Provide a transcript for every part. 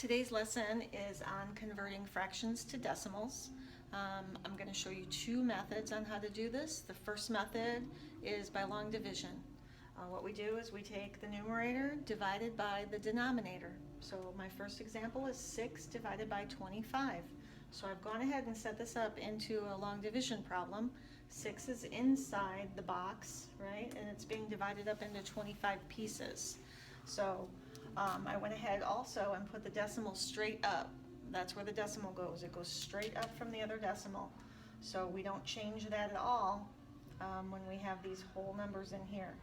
Today's lesson is on converting fractions to decimals. I'm going to show you two methods on how to do this. The first method is by long division. What we do is we take the numerator divided by the denominator. So my first example is 6 divided by 25. So I've gone ahead and set this up into a long division problem. 6 is inside the box, right? And it's being divided up into 25 pieces. So I went ahead also and put the decimal straight up. That's where the decimal goes. It goes straight up from the other decimal. So we don't change that at all when we have these whole numbers in here.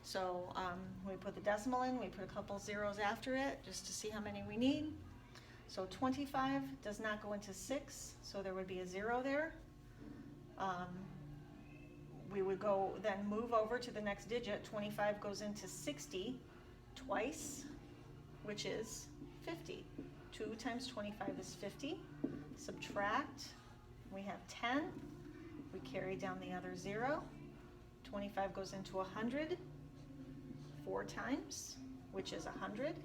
So we put the decimal in, we put a couple zeros after it just to see how many we need. So 25 does not go into 6, so there would be a 0 there. We would go then move over to the next digit. 25 goes into 60 twice, which is 50. 2 times 25 is 50. Subtract, we have 10. We carry down the other 0. 25 goes into 100 4 times, which is 100.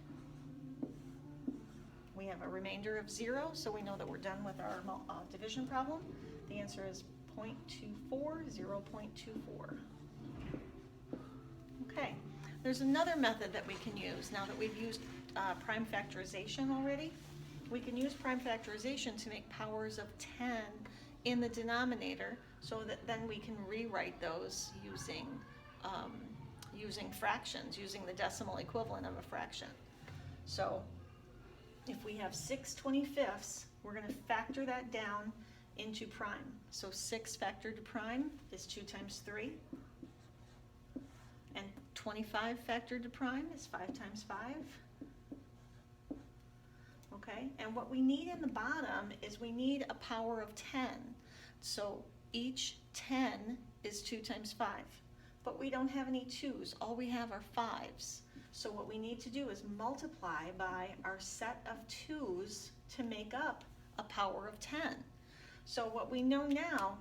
We have a remainder of 0, so we know that we're done with our division problem. The answer is 0.24, 0.24. Okay, there's another method that we can use now that we've used prime factorization already. We can use prime factorization to make powers of 10 in the denominator so that then we can rewrite those using fractions, using the decimal equivalent of a fraction. So if we have 6/25, we're going to factor that down into prime. So 6 factored to prime is 2 times 3. And 25 factored to prime is 5 times 5. Okay, and what we need in the bottom is we need a power of 10. So each 10 is 2 times 5. But we don't have any 2's, all we have are 5's. So what we need to do is multiply by our set of 2's to make up a power of 10. So what we know now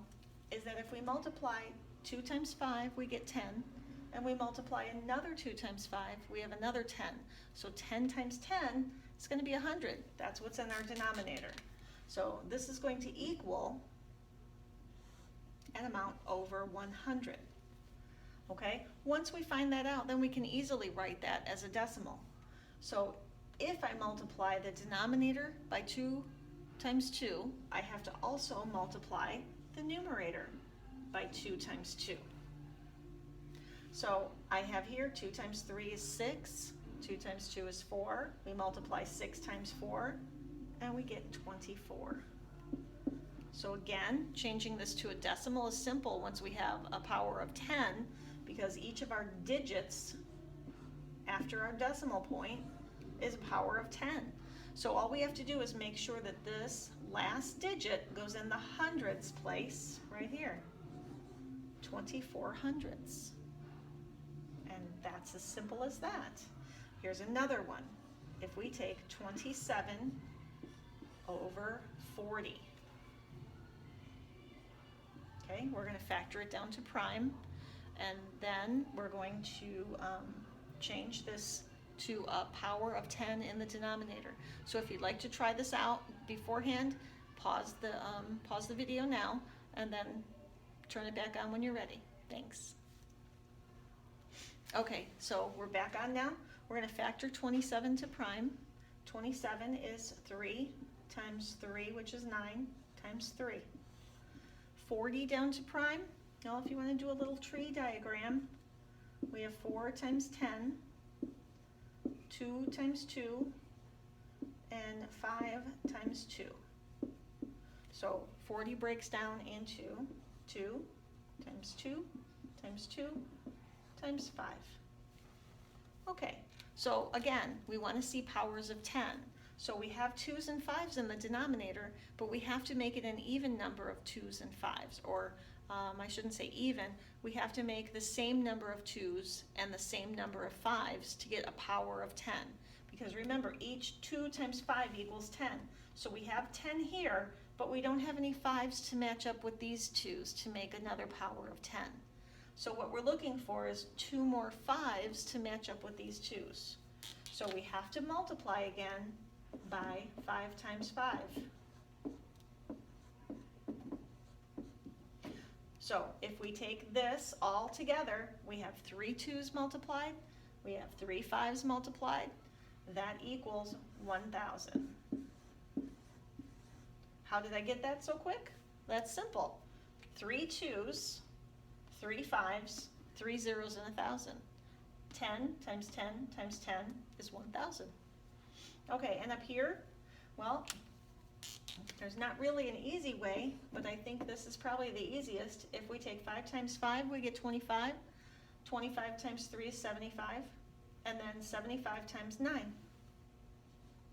is that if we multiply 2 times 5, we get 10. And we multiply another 2 times 5, we have another 10. So 10 times 10 is going to be 100. That's what's in our denominator. So this is going to equal an amount over 100. Okay, once we find that out, then we can easily write that as a decimal. So if I multiply the denominator by 2 times 2, I have to also multiply the numerator by 2 times 2. So I have here 2 times 3 is 6, 2 times 2 is 4. We multiply 6 times 4, and we get 24. So again, changing this to a decimal is simple once we have a power of 10, because each of our digits after our decimal point is a power of 10. So all we have to do is make sure that this last digit goes in the hundreds place right here. 24 hundredths. And that's as simple as that. Here's another one. If we take 27 over 40. Okay, we're going to factor it down to prime. And then we're going to change this to a power of 10 in the denominator. So if you'd like to try this out beforehand, pause the video now and then turn it back on when you're ready. Thanks. Okay, so we're back on now. We're going to factor 27 to prime. 27 is 3 times 3, which is 9, times 3. 40 down to prime. Now if you want to do a little tree diagram, we have 4 times 10, 2 times 2, and 5 times 2. So 40 breaks down into 2 times 2 times 2 times 5. Okay, so again, we want to see powers of 10. So we have 2's and 5's in the denominator, but we have to make it an even number of 2's and 5's, or I shouldn't say even, we have to make the same number of 2's and the same number of 5's to get a power of 10. Because remember, each 2 times 5 equals 10. So we have 10 here, but we don't have any 5's to match up with these 2's to make another power of 10. So what we're looking for is 2 more 5's to match up with these 2's. So we have to multiply again by 5 times 5. So if we take this all together, we have 3 2's multiplied, we have 3 5's multiplied, that equals 1,000. How did I get that so quick? That's simple. 3 2's, 3 5's, 3 zeros, and 1,000. 10 times 10 times 10 is 1,000. Okay, and up here, well, there's not really an easy way, but I think this is probably the easiest. If we take 5 times 5, we get 25. 25 times 3 is 75. And then 75 times 9.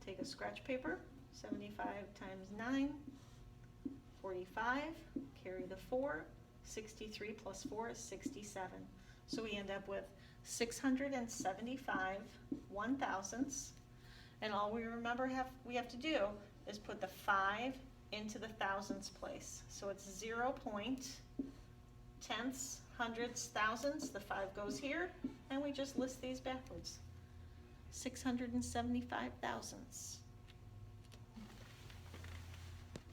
Take a scratch paper. 75 times 9, 45. Carry the 4. 63 plus 4 is 67. So we end up with 675 1,000ths. And all we have to do is put the 5 into the thousandths place. So it's 0 point, tenths, hundredths, thousandths. The 5 goes here, and we just list these backwards. 675 thousandths.